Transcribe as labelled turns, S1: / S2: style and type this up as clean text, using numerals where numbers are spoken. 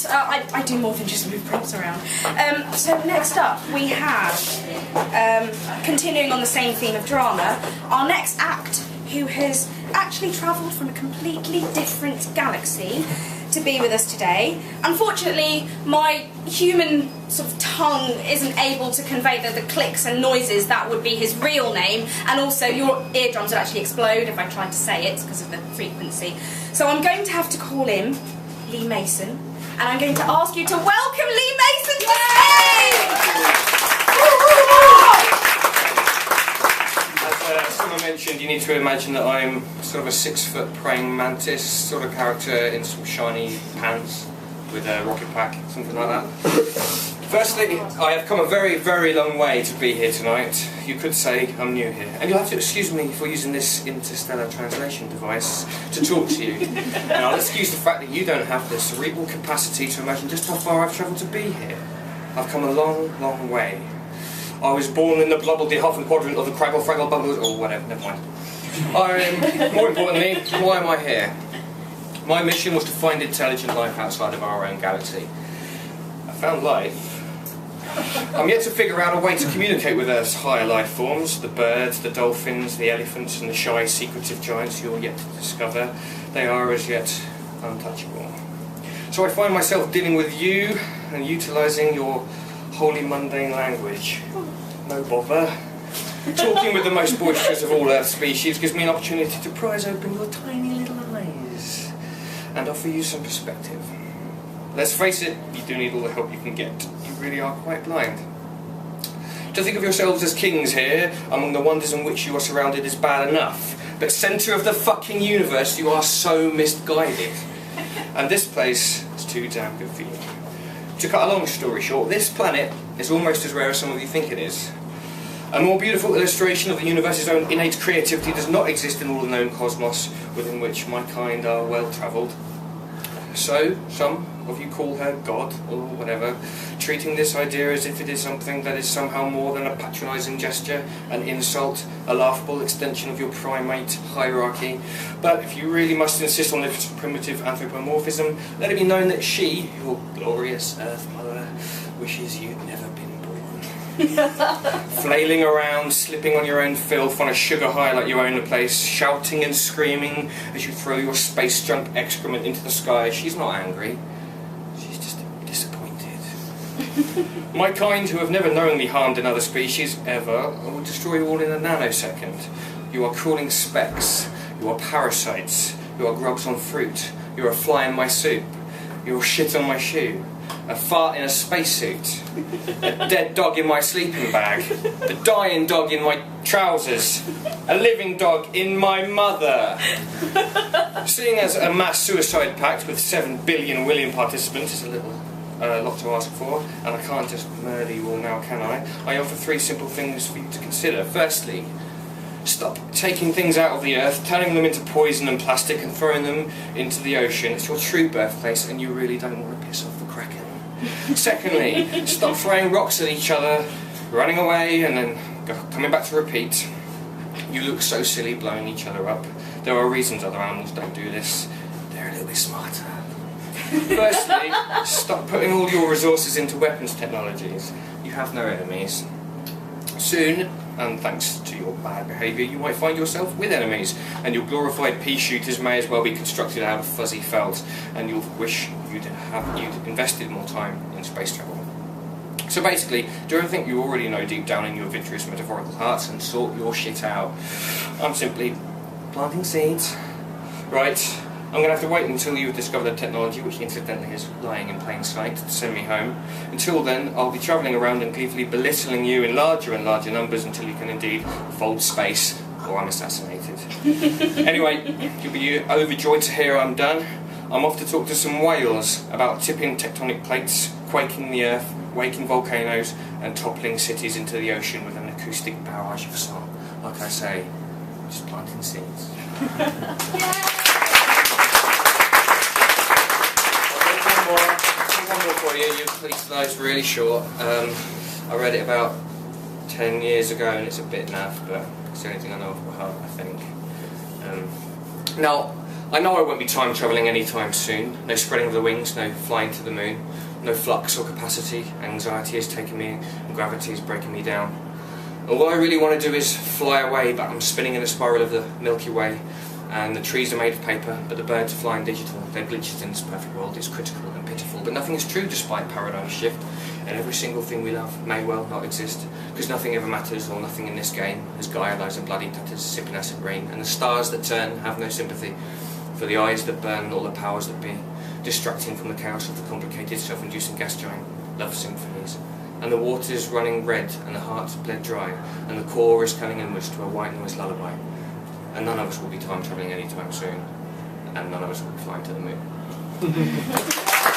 S1: Right, I do more than just move props around. So next up we have, continuing on the same theme of drama, our next act, who has actually travelled from a completely different galaxy to be with us today. Unfortunately, my human sort of tongue isn't able to convey the clicks and noises that would be his real name, and also your eardrums would actually explode if I tried to say it because of the frequency. So I'm going to have to call him Lee Mason, and I'm going to ask you to welcome Lee Mason to the stage!
S2: As someone mentioned, you need to imagine that I'm sort of a 6-foot praying mantis sort of character in some shiny pants with a rocket pack, something like that. Firstly, I have come a very, very long way to be here tonight. You could say I'm new here. And you'll have to excuse me for using this interstellar translation device to talk to you. And I'll excuse the fact that you don't have the cerebral capacity to imagine just how far I've travelled to be here. I've come a long, long way. I was born in the Blubbledy-Hoffen quadrant of the Craggle-Fraggle Bubbles, or whatever, never mind. More importantly, why am I here? My mission was to find intelligent life outside of our own galaxy. I found life. I'm yet to figure out a way to communicate with Earth's higher life forms, the birds, the dolphins, the elephants, and the shy, secretive giants you're yet to discover. They are as yet untouchable. So I find myself dealing with you and utilising your holy mundane language. No bother. Talking with the most boisterous of all Earth species gives me an opportunity to prise open your tiny little eyes and offer you some perspective. Let's face it, you do need all the help you can get. You really are quite blind. To think of yourselves as kings here, among the wonders in which you are surrounded, is bad enough. But centre of the fucking universe, you are so misguided. And this place is too damn good for you. To cut a long story short, this planet is almost as rare as some of you think it is. A more beautiful illustration of the universe's own innate creativity does not exist in all the known cosmos within which my kind are well travelled. So, some of you call her God, or whatever, treating this idea as if it is something that is somehow more than a patronising gesture, an insult, a laughable extension of your primate hierarchy. But if you really must insist on this primitive anthropomorphism, let it be known that she, your glorious Earth Mother, wishes you'd never been flailing around, slipping on your own filth on a sugar high like you own the place, shouting and screaming as you throw your space junk excrement into the sky. She's not angry, she's just disappointed. My kind, who have never knowingly harmed another species ever, will destroy you all in a nanosecond. You are crawling specks, you are parasites, you are grubs on fruit, you are a fly in my soup, you are shit on my shoe, a fart in a spacesuit, a dead dog in my sleeping bag, a dying dog in my trousers, a living dog in my mother. Seeing as a mass suicide pact with 7 billion willing participants is a little lot to ask for, and I can't just murder you all now, can I? I offer 3 simple things for you to consider. Firstly, stop taking things out of the earth, turning them into poison and plastic and throwing them into the ocean. It's your true birthplace and you really don't want to piss off the Kraken. Secondly, stop throwing rocks at each other, running away and then coming back to repeat. You look so silly blowing each other up. There are reasons other animals don't do this. They're a little bit smarter. Firstly, stop putting all your resources into weapons technologies. You have no enemies. Soon, and thanks to your bad behaviour, you might find yourself with enemies, and your glorified pea shooters may as well be constructed out of fuzzy felt, and you'll wish you'd invested more time in space travel. So basically, do everything you already know deep down in your vitreous metaphorical hearts and sort your shit out. I'm simply planting seeds. Right, I'm going to have to wait until you've discovered the technology, which incidentally is lying in plain sight, to send me home. Until then, I'll be travelling around and gleefully belittling you in larger and larger numbers until you can indeed fold space, or I'm assassinated. Anyway, you'll be overjoyed to hear I'm done. I'm off to talk to some whales about tipping tectonic plates, quaking the earth, waking volcanoes, and toppling cities into the ocean with an acoustic barrage of song. Like I say, just planting seeds. One more for you. Your piece lies really short. I read it about 10 years ago and it's a bit naff, but it's the only thing I know off by heart, I think. Now, I know I won't be time travelling anytime soon. No spreading of the wings, no flying to the moon. No flux or capacity. Anxiety is taking me and gravity is breaking me down. And what I really want to do is fly away, but I'm spinning in a spiral of the Milky Way. And the trees are made of paper, but the birds are flying digital. They're glitches in this perfect world. It's critical and pitiful, but nothing is true despite paradigm shift. And every single thing we love may well not exist, because nothing ever matters, or nothing in this game. As Gaia lies in bloody tatters, sipping acid rain, and the stars that turn have no sympathy for the eyes that burn all the powers that be, distracting from the chaos of the complicated self-inducing gas giant love symphonies. And the water's running red, and the heart's bled dry, and the core is coming inwards to a white noise lullaby. And none of us will be time travelling anytime soon, and none of us will be flying to the moon.